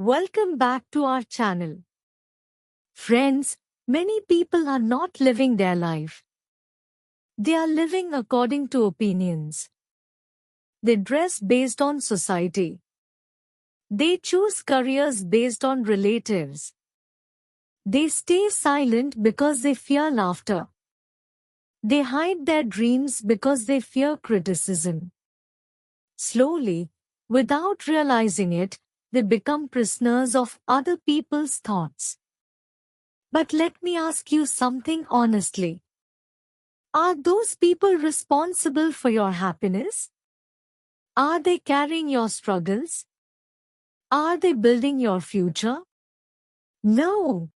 Welcome back to our channel. Friends, many people are not living their life. They are living according to opinions. They dress based on society. They choose careers based on relatives. They stay silent because they fear laughter. They hide their dreams because they fear criticism. Slowly, without realizing it, they become prisoners of other people's thoughts. But let me ask you something honestly. Are those people responsible for your happiness? Are they carrying your struggles? Are they building your future? No.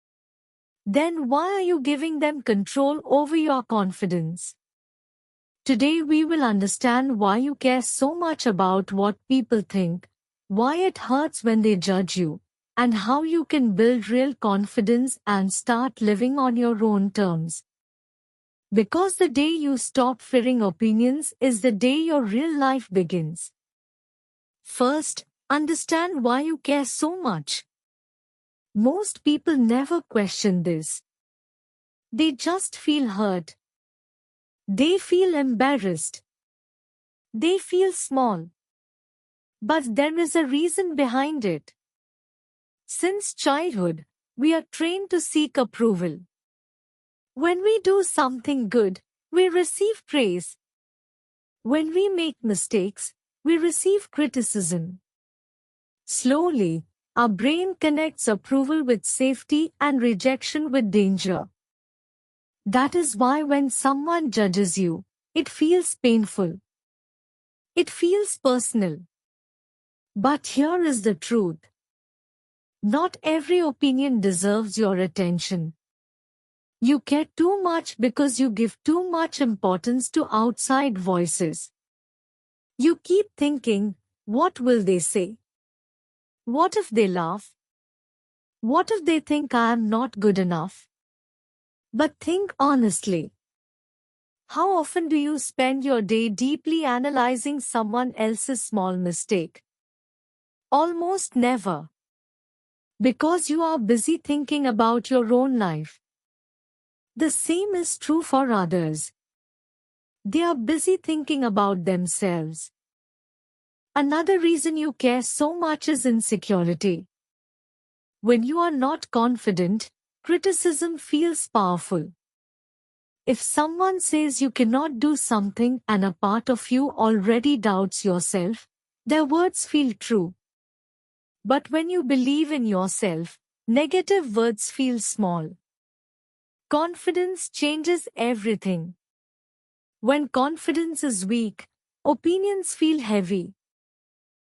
Then why are you giving them control over your confidence? Today we will understand why you care so much about what people think, why it hurts when they judge you, and how you can build real confidence and start living on your own terms. Because the day you stop fearing opinions is the day your real life begins. First, understand why you care so much. Most people never question this. They just feel hurt. They feel embarrassed. They feel small. But there is a reason behind it. Since childhood, we are trained to seek approval. When we do something good, we receive praise. When we make mistakes, we receive criticism. Slowly, our brain connects approval with safety and rejection with danger. That is why when someone judges you, it feels painful. It feels personal. But here is the truth. Not every opinion deserves your attention. You care too much because you give too much importance to outside voices. You keep thinking, what will they say? What if they laugh? What if they think I am not good enough? But think honestly. How often do you spend your day deeply analyzing someone else's small mistake? Almost never. Because you are busy thinking about your own life. The same is true for others. They are busy thinking about themselves. Another reason you care so much is insecurity. When you are not confident, criticism feels powerful. If someone says you cannot do something and a part of you already doubts yourself, their words feel true. But when you believe in yourself, negative words feel small. Confidence changes everything. When confidence is weak, opinions feel heavy.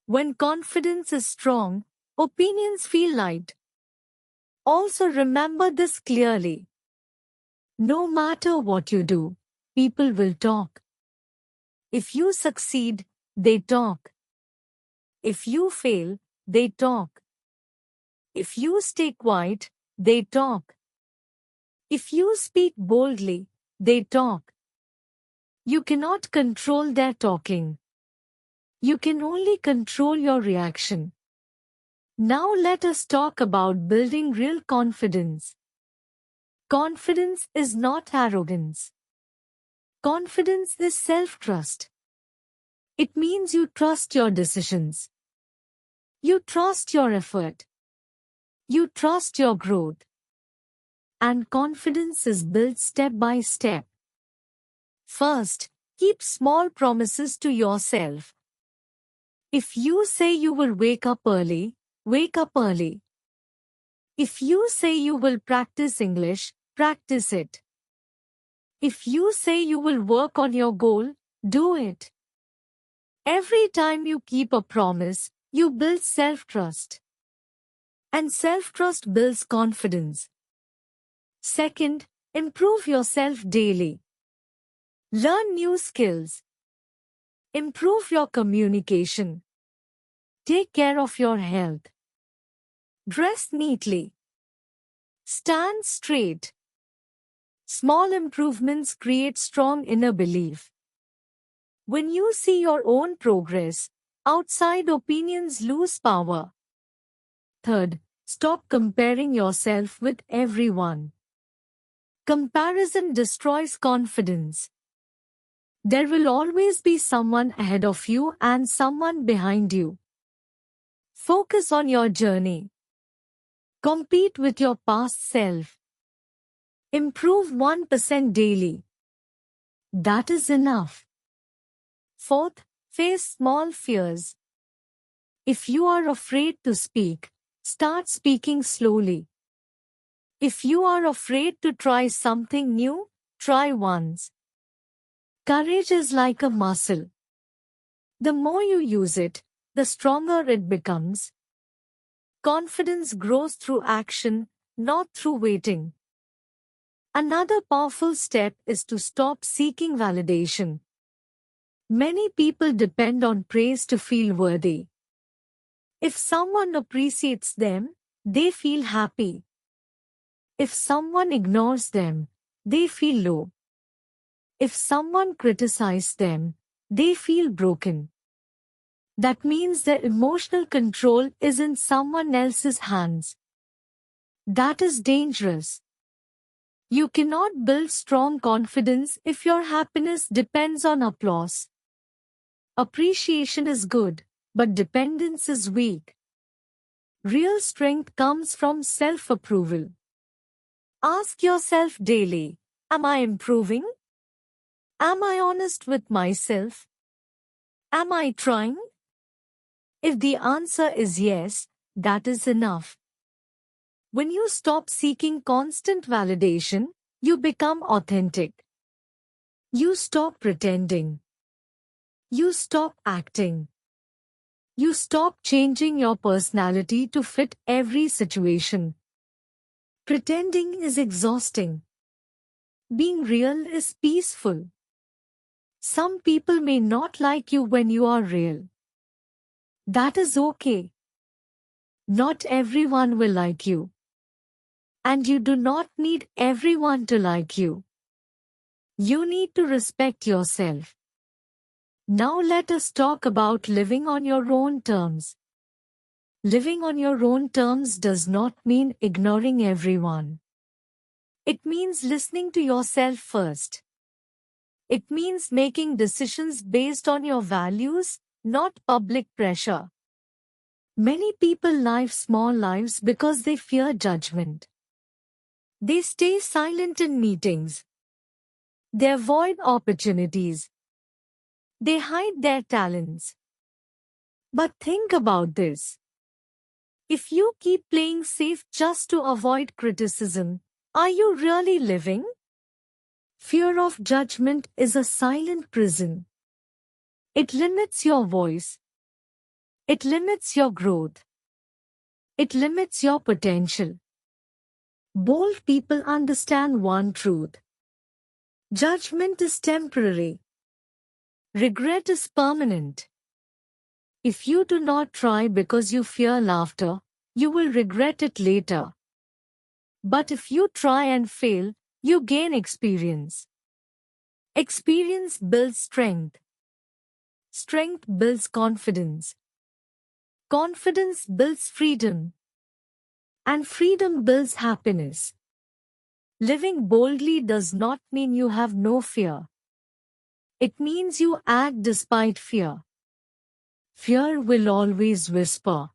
When confidence is strong, opinions feel light. Also remember this clearly. No matter what you do, people will talk. If you succeed, they talk. If you fail, they talk. If you stay quiet, they talk. If you speak boldly, they talk. You cannot control their talking. You can only control your reaction. Now let us talk about building real confidence. Confidence is not arrogance. Confidence is self-trust. It means you trust your decisions. You trust your effort. You trust your growth. And confidence is built step by step. First, keep small promises to yourself. If you say you will wake up early, wake up early. If you say you will practice English, practice it. If you say you will work on your goal, do it. Every time you keep a promise, you build self-trust. And self-trust builds confidence. Second, improve yourself daily. Learn new skills. Improve your communication. Take care of your health. Dress neatly. Stand straight. Small improvements create strong inner belief. When you see your own progress, outside opinions lose power. Third, stop comparing yourself with everyone. Comparison destroys confidence. There will always be someone ahead of you and someone behind you. Focus on your journey. Compete with your past self. Improve 1% daily. That is enough. Fourth, face small fears. If you are afraid to speak, start speaking slowly. If you are afraid to try something new, try once. Courage is like a muscle. The more you use it, the stronger it becomes. Confidence grows through action, not through waiting. Another powerful step is to stop seeking validation. Many people depend on praise to feel worthy. If someone appreciates them, they feel happy. If someone ignores them, they feel low. If someone criticizes them, they feel broken. That means their emotional control is in someone else's hands. That is dangerous. You cannot build strong confidence if your happiness depends on applause. Appreciation is good, but dependence is weak. Real strength comes from self-approval. Ask yourself daily, am I improving? Am I honest with myself? Am I trying? If the answer is yes, that is enough. When you stop seeking constant validation, you become authentic. You stop pretending. You stop acting. You stop changing your personality to fit every situation. Pretending is exhausting. Being real is peaceful. Some people may not like you when you are real. That is okay. Not everyone will like you. And you do not need everyone to like you. You need to respect yourself. Now let us talk about living on your own terms. Living on your own terms does not mean ignoring everyone. It means listening to yourself first. It means making decisions based on your values, not public pressure. Many people live small lives because they fear judgment. They stay silent in meetings. They avoid opportunities. They hide their talents. But think about this. If you keep playing safe just to avoid criticism, are you really living? Fear of judgment is a silent prison. It limits your voice. It limits your growth. It limits your potential. Bold people understand one truth. Judgment is temporary. Regret is permanent. If you do not try because you fear laughter, you will regret it later. But if you try and fail, you gain experience. Experience builds strength. Strength builds confidence. Confidence builds freedom. And freedom builds happiness. Living boldly does not mean you have no fear. It means you act despite fear. Fear will always whisper.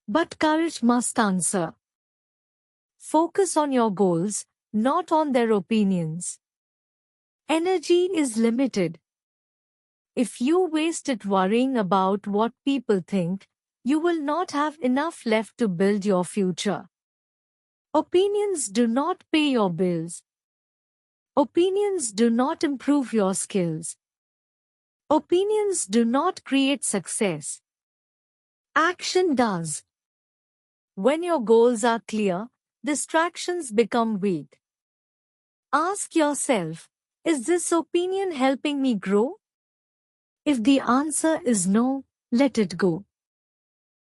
But courage must answer. Focus on your goals, not on their opinions. Energy is limited. If you waste it worrying about what people think, you will not have enough left to build your future. Opinions do not pay your bills. Opinions do not improve your skills. Opinions do not create success. Action does. When your goals are clear, distractions become weak. Ask yourself, is this opinion helping me grow? If the answer is no, let it go.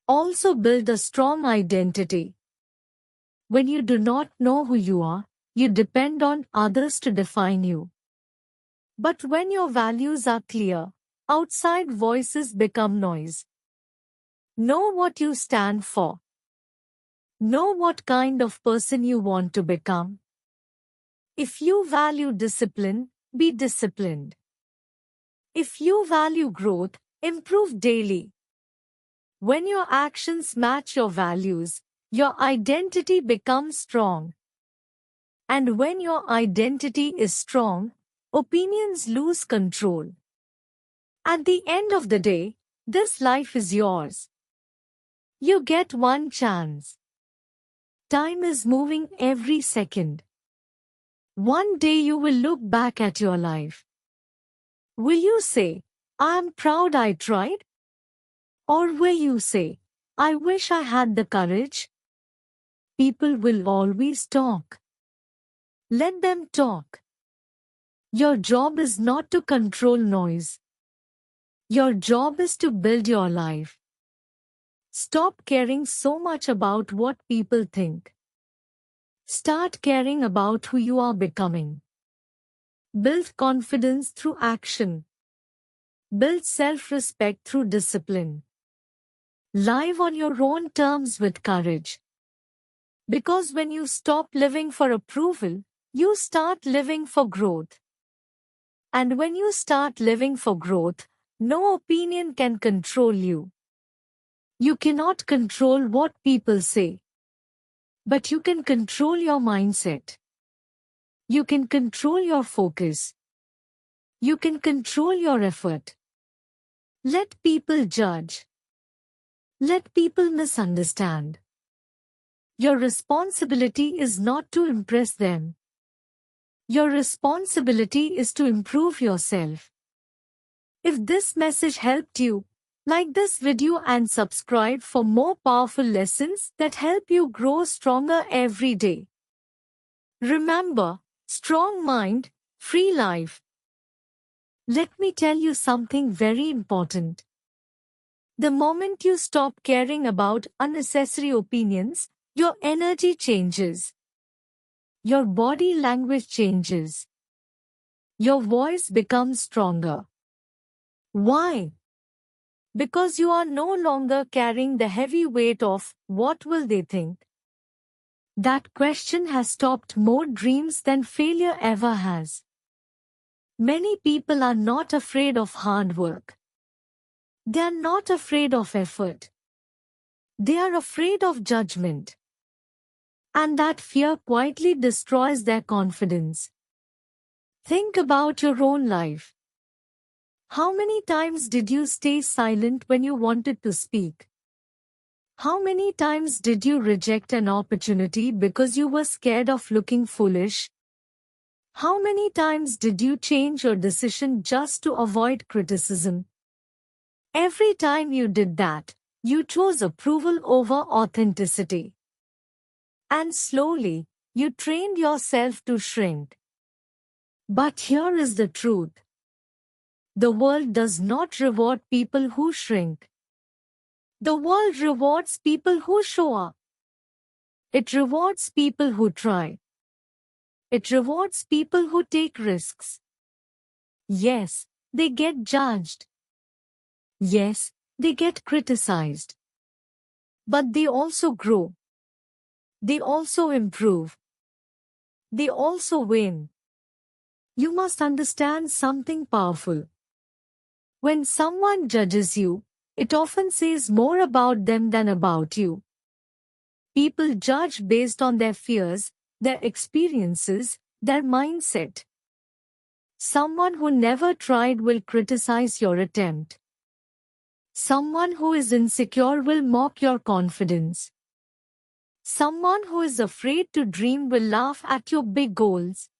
Also build a strong identity. When you do not know who you are, you depend on others to define you. But when your values are clear, outside voices become noise. Know what you stand for. Know what kind of person you want to become. If you value discipline, be disciplined. If you value growth, improve daily. When your actions match your values, your identity becomes strong. And when your identity is strong, opinions lose control. At the end of the day, this life is yours. You get one chance. Time is moving every second. One day you will look back at your life. Will you say, I am proud I tried? Or will you say, I wish I had the courage? People will always talk. Let them talk. Your job is not to control noise. Your job is to build your life. Stop caring so much about what people think. Start caring about who you are becoming. Build confidence through action. Build self-respect through discipline. Live on your own terms with courage. Because when you stop living for approval, you start living for growth. And when you start living for growth, no opinion can control you. You cannot control what people say. But you can control your mindset. You can control your focus. You can control your effort. Let people judge. Let people misunderstand. Your responsibility is not to impress them. Your responsibility is to improve yourself. If this message helped you, like this video and subscribe for more powerful lessons that help you grow stronger every day. Remember, strong mind, free life. Let me tell you something very important. The moment you stop caring about unnecessary opinions, your energy changes. Your body language changes. Your voice becomes stronger. Why? Because you are no longer carrying the heavy weight of what will they think. That question has stopped more dreams than failure ever has. Many people are not afraid of hard work. They are not afraid of effort. They are afraid of judgment. And that fear quietly destroys their confidence. Think about your own life. How many times did you stay silent when you wanted to speak? How many times did you reject an opportunity because you were scared of looking foolish? How many times did you change your decision just to avoid criticism? Every time you did that, you chose approval over authenticity. And slowly, you trained yourself to shrink. But here is the truth. The world does not reward people who shrink. The world rewards people who show up. It rewards people who try. It rewards people who take risks. Yes, they get judged. Yes, they get criticized. But they also grow. They also improve. They also win. You must understand something powerful. When someone judges you, it often says more about them than about you. People judge based on their fears, their experiences, their mindset. Someone who never tried will criticize your attempt. Someone who is insecure will mock your confidence. Someone who is afraid to dream will laugh at your big goals.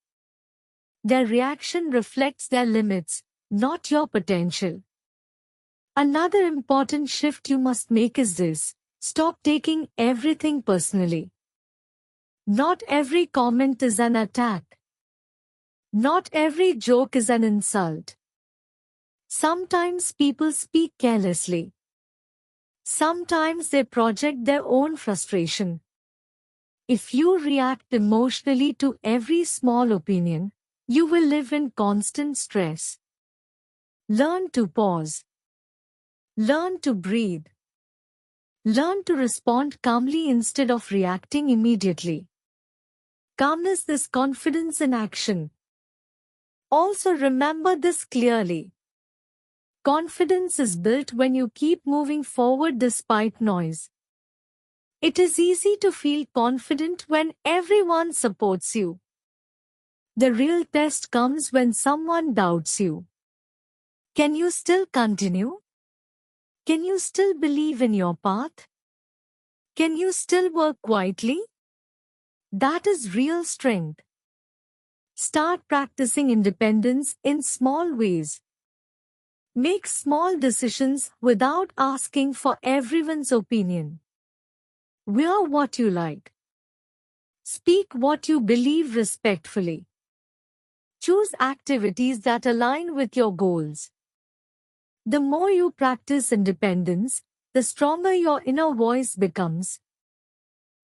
Their reaction reflects their limits, not your potential. Another important shift you must make is this: stop taking everything personally. Not every comment is an attack. Not every joke is an insult. Sometimes people speak carelessly. Sometimes they project their own frustration. If you react emotionally to every small opinion, you will live in constant stress. Learn to pause. Learn to breathe. Learn to respond calmly instead of reacting immediately. Calmness is confidence in action. Also remember this clearly. Confidence is built when you keep moving forward despite noise. It is easy to feel confident when everyone supports you. The real test comes when someone doubts you. Can you still continue? Can you still believe in your path? Can you still work quietly? That is real strength. Start practicing independence in small ways. Make small decisions without asking for everyone's opinion. Wear what you like. Speak what you believe respectfully. Choose activities that align with your goals. The more you practice independence, the stronger your inner voice becomes.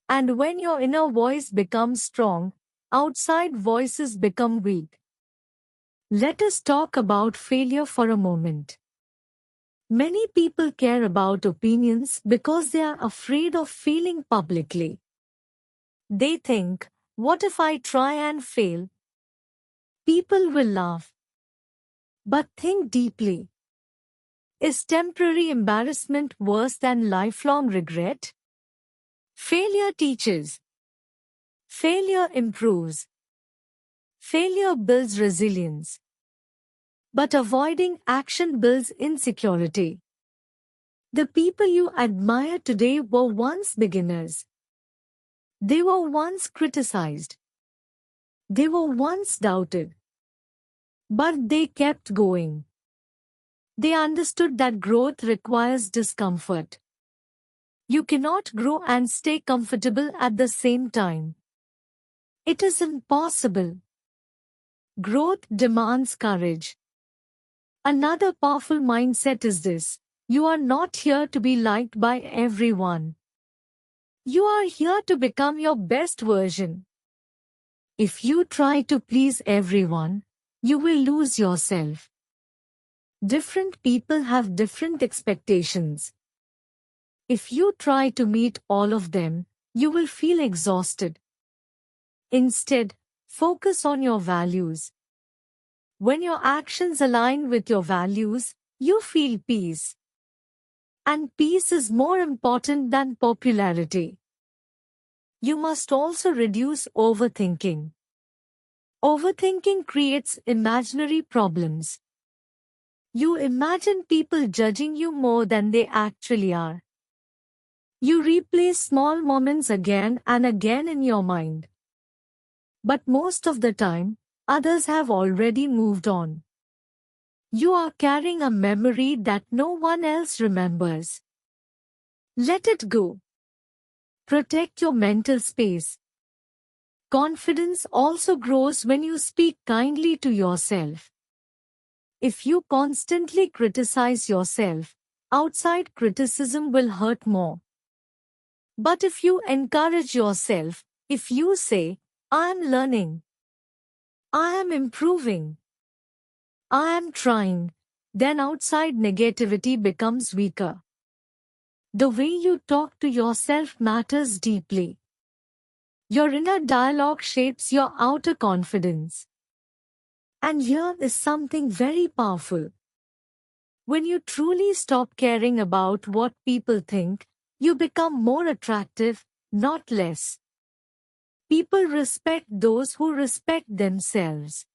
And when your inner voice becomes strong, outside voices become weak. Let us talk about failure for a moment. Many people care about opinions because they are afraid of failing publicly. They think, what if I try and fail? People will laugh. But think deeply. Is temporary embarrassment worse than lifelong regret? Failure teaches. Failure improves. Failure builds resilience. But avoiding action builds insecurity. The people you admire today were once beginners. They were once criticized. They were once doubted. But they kept going. They understood that growth requires discomfort. You cannot grow and stay comfortable at the same time. It is impossible. Growth demands courage. Another powerful mindset is this: you are not here to be liked by everyone. You are here to become your best version. If you try to please everyone, you will lose yourself. Different people have different expectations. If you try to meet all of them, you will feel exhausted. Instead, focus on your values. When your actions align with your values, you feel peace. And peace is more important than popularity. You must also reduce overthinking. Overthinking creates imaginary problems. You imagine people judging you more than they actually are. You replay small moments again and again in your mind. But most of the time, others have already moved on. You are carrying a memory that no one else remembers. Let it go. Protect your mental space. Confidence also grows when you speak kindly to yourself. If you constantly criticize yourself, outside criticism will hurt more. But if you encourage yourself, if you say, I am learning, I am improving, I am trying, then outside negativity becomes weaker. The way you talk to yourself matters deeply. Your inner dialogue shapes your outer confidence. And here is something very powerful. When you truly stop caring about what people think, you become more attractive, not less. People respect those who respect themselves.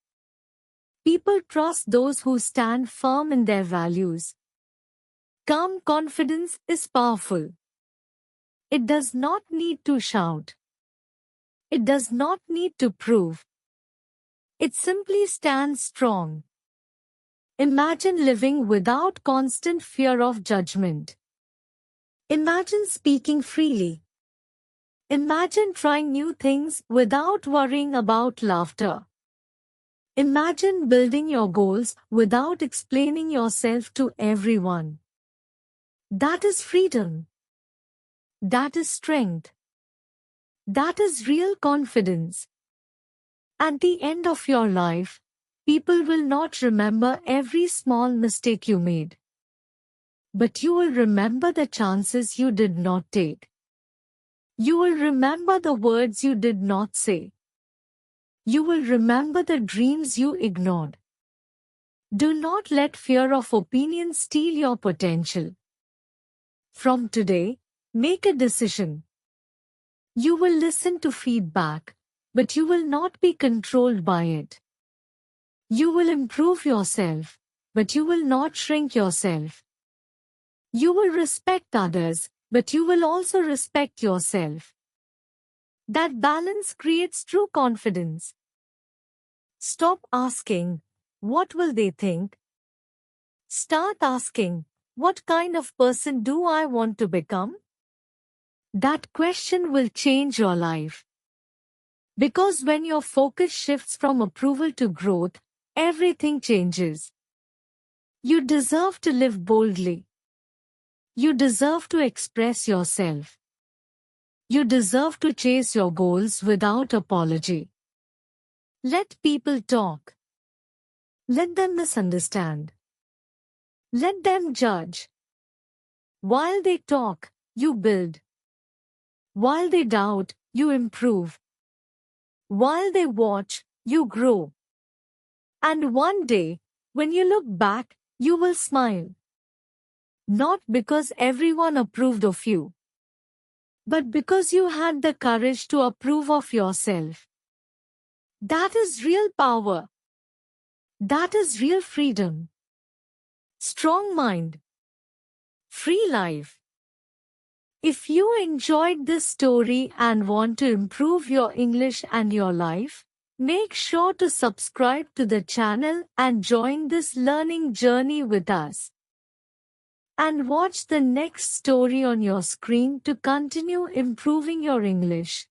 People trust those who stand firm in their values. Calm confidence is powerful. It does not need to shout. It does not need to prove. It simply stands strong. Imagine living without constant fear of judgment. Imagine speaking freely. Imagine trying new things without worrying about laughter. Imagine building your goals without explaining yourself to everyone. That is freedom. That is strength. That is real confidence. At the end of your life, people will not remember every small mistake you made. But you will remember the chances you did not take. You will remember the words you did not say. You will remember the dreams you ignored. Do not let fear of opinion steal your potential. From today, make a decision. You will listen to feedback, but you will not be controlled by it. You will improve yourself, but you will not shrink yourself. You will respect others, but you will also respect yourself. That balance creates true confidence. Stop asking, what will they think? Start asking, what kind of person do I want to become? That question will change your life. Because when your focus shifts from approval to growth, everything changes. You deserve to live boldly. You deserve to express yourself. You deserve to chase your goals without apology. Let people talk. Let them misunderstand. Let them judge. While they talk, you build. While they doubt, you improve. While they watch, you grow. And one day, when you look back, you will smile. Not because everyone approved of you, but because you had the courage to approve of yourself. That is real power. That is real freedom. Strong mind. Free life. If you enjoyed this story and want to improve your English and your life, make sure to subscribe to the channel and join this learning journey with us. And watch the next story on your screen to continue improving your English.